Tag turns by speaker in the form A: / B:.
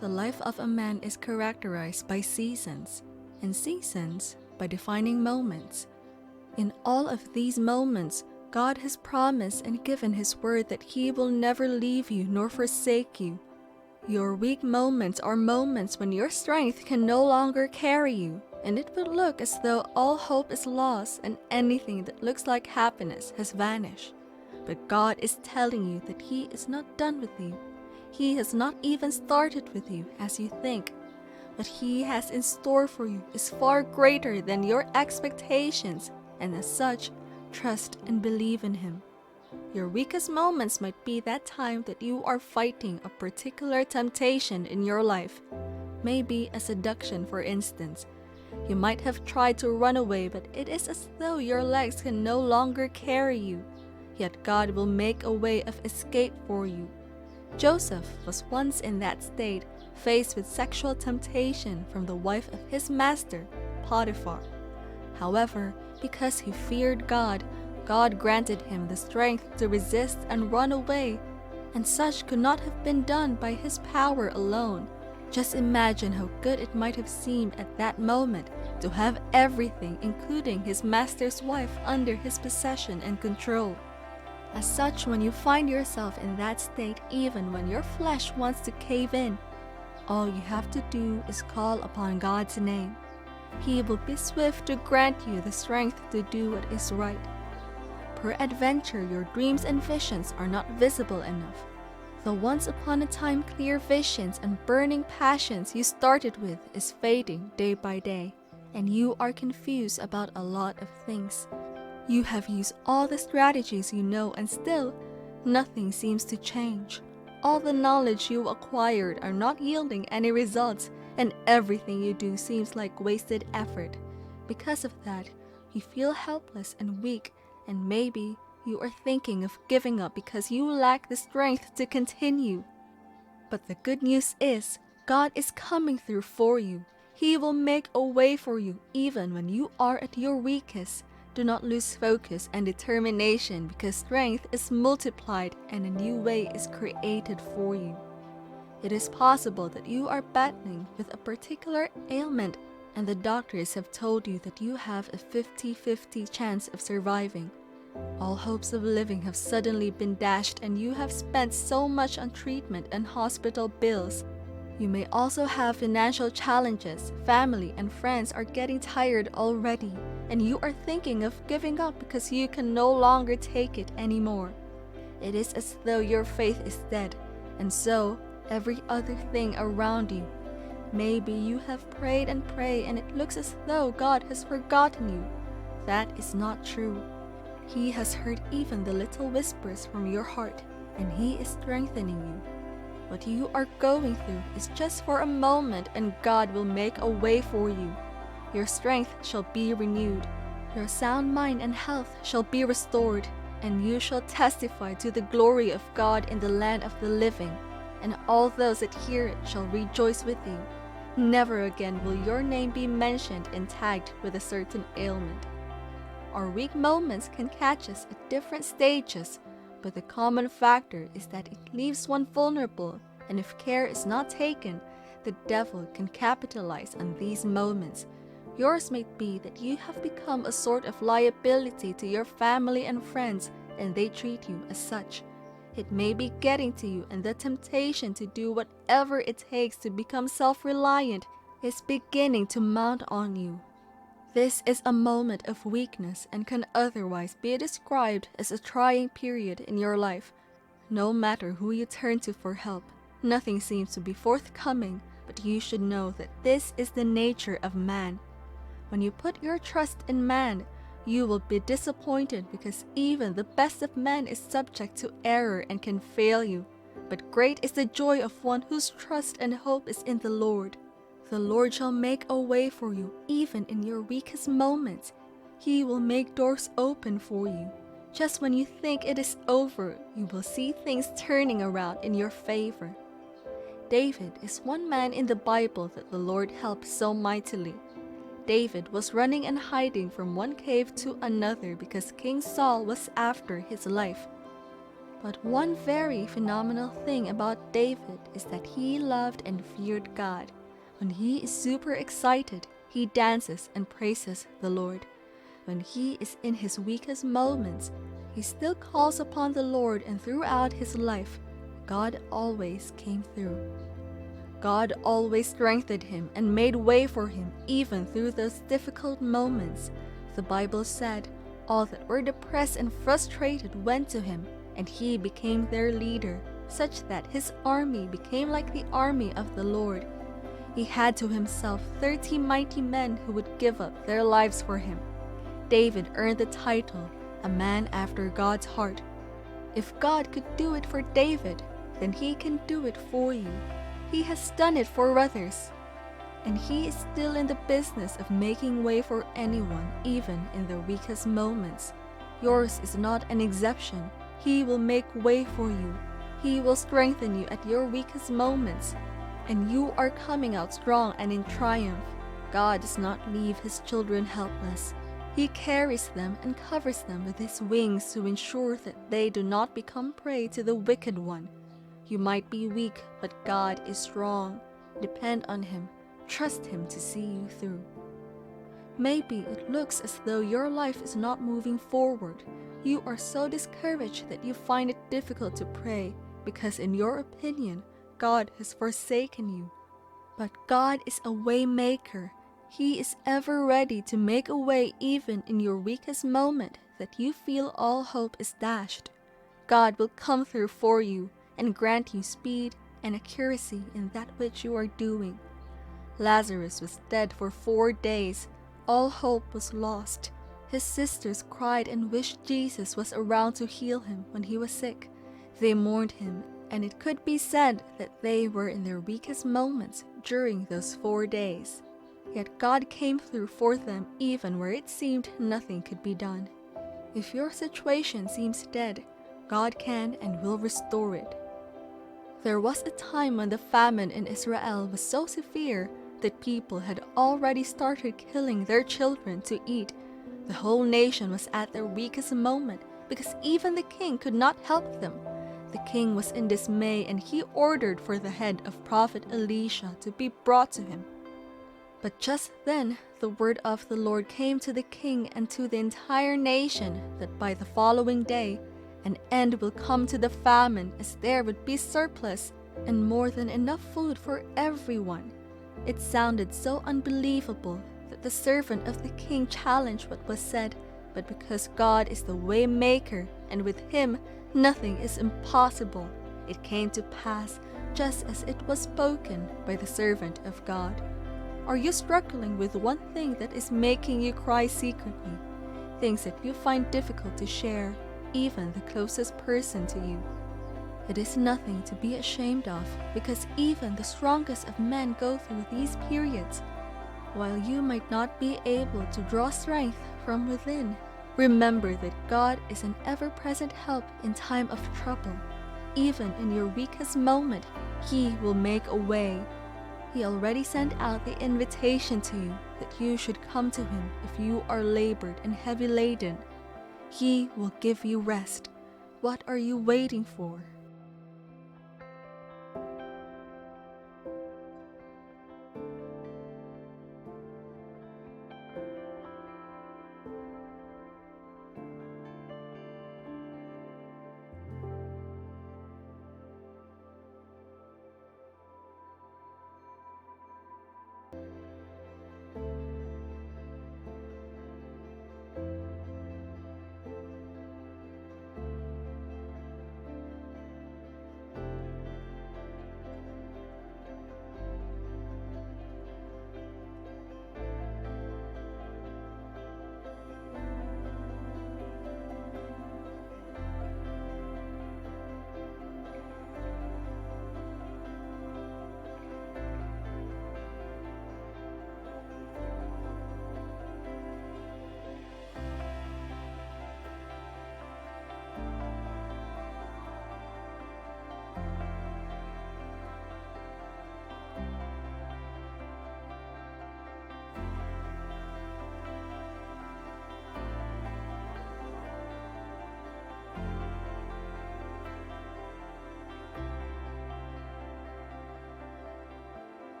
A: The life of a man is characterized by seasons, and seasons by defining moments. In all of these moments, God has promised and given His word that He will never leave you nor forsake you. Your weak moments are moments when your strength can no longer carry you, and it would look as though all hope is lost and anything that looks like happiness has vanished. But God is telling you that He is not done with you. He has not even started with you as you think. What He has in store for you is far greater than your expectations, and as such, trust and believe in Him. Your weakest moments might be that time that you are fighting a particular temptation in your life. Maybe a seduction, for instance. You might have tried to run away, but it is as though your legs can no longer carry you. Yet God will make a way of escape for you. Joseph was once in that state, faced with sexual temptation from the wife of his master, Potiphar. However, because he feared God, God granted him the strength to resist and run away, and such could not have been done by his power alone. Just imagine how good it might have seemed at that moment to have everything, including his master's wife, under his possession and control. As such, when you find yourself in that state, even when your flesh wants to cave in, all you have to do is call upon God's name. He will be swift to grant you the strength to do what is right. Peradventure, your dreams and visions are not visible enough. The once upon a time clear visions and burning passions you started with is fading day by day, and you are confused about a lot of things. You have used all the strategies you know, and still, nothing seems to change. All the knowledge you acquired are not yielding any results, and everything you do seems like wasted effort. Because of that, you feel helpless and weak, and maybe you are thinking of giving up because you lack the strength to continue. But the good news is, God is coming through for you. He will make a way for you even when you are at your weakest. Do not lose focus and determination, because strength is multiplied and a new way is created for you. It is possible that you are battling with a particular ailment, and the doctors have told you that you have a 50-50 chance of surviving. All hopes of living have suddenly been dashed, and you have spent so much on treatment and hospital bills. You may also have financial challenges. Family and friends are getting tired already, and you are thinking of giving up because you can no longer take it anymore. It is as though your faith is dead, and so every other thing around you. Maybe you have prayed and prayed, and it looks as though God has forgotten you. That is not true. He has heard even the little whispers from your heart, and He is strengthening you. What you are going through is just for a moment, and God will make a way for you. Your strength shall be renewed. Your sound mind and health shall be restored, and you shall testify to the glory of God in the land of the living, and all those that hear it shall rejoice with you. Never again will your name be mentioned and tagged with a certain ailment. Our weak moments can catch us at different stages, but the common factor is that it leaves one vulnerable, and if care is not taken, the devil can capitalize on these moments. Yours may be that you have become a sort of liability to your family and friends, and they treat you as such. It may be getting to you, and the temptation to do whatever it takes to become self-reliant is beginning to mount on you. This is a moment of weakness and can otherwise be described as a trying period in your life. No matter who you turn to for help, nothing seems to be forthcoming, but you should know that this is the nature of man. When you put your trust in man, you will be disappointed, because even the best of men is subject to error and can fail you. But great is the joy of one whose trust and hope is in the Lord. The Lord shall make a way for you, even in your weakest moments. He will make doors open for you. Just when you think it is over, you will see things turning around in your favor. David is one man in the Bible that the Lord helped so mightily. David was running and hiding from one cave to another because King Saul was after his life. But one very phenomenal thing about David is that he loved and feared God. When he is super excited, he dances and praises the Lord. When he is in his weakest moments, he still calls upon the Lord, and throughout his life, God always came through. God always strengthened him and made way for him even through those difficult moments. The Bible said, all that were depressed and frustrated went to him, and he became their leader, such that his army became like the army of the Lord. He had to himself 30 mighty men who would give up their lives for him. David earned the title, a man after God's heart. If God could do it for David, then he can do it for you. He has done it for others, and he is still in the business of making way for anyone, even in their weakest moments. Yours is not an exception. He will make way for you. He will strengthen you at your weakest moments, and you are coming out strong and in triumph. God does not leave his children helpless. He carries them and covers them with his wings to ensure that they do not become prey to the wicked one. You might be weak, but God is strong. Depend on him. Trust him to see you through. Maybe it looks as though your life is not moving forward. You are so discouraged that you find it difficult to pray because, in your opinion, God has forsaken you. But God is a way maker. He is ever ready to make a way even in your weakest moment that you feel all hope is dashed. God will come through for you and grant you speed and accuracy in that which you are doing. Lazarus was dead for 4 days. All hope was lost. His sisters cried and wished Jesus was around to heal him when he was sick. They mourned him, and it could be said that they were in their weakest moments during those 4 days. Yet God came through for them even where it seemed nothing could be done. If your situation seems dead, God can and will restore it. There was a time when the famine in Israel was so severe that people had already started killing their children to eat. The whole nation was at their weakest moment because even the king could not help them. The king was in dismay, and he ordered for the head of Prophet Elisha to be brought to him. But just then the word of the Lord came to the king and to the entire nation that by the following day an end will come to the famine, as there would be surplus and more than enough food for everyone. It sounded so unbelievable that the servant of the king challenged what was said, but because God is the way maker and with him nothing is impossible, it came to pass just as it was spoken by the servant of God. Are you struggling with one thing that is making you cry secretly? Things that you find difficult to share, even the closest person to you? It is nothing to be ashamed of, because even the strongest of men go through these periods. While you might not be able to draw strength from within, remember that God is an ever-present help in time of trouble. Even in your weakest moment, He will make a way. He already sent out the invitation to you that you should come to Him if you are labored and heavy laden. He will give you rest. What are you waiting for?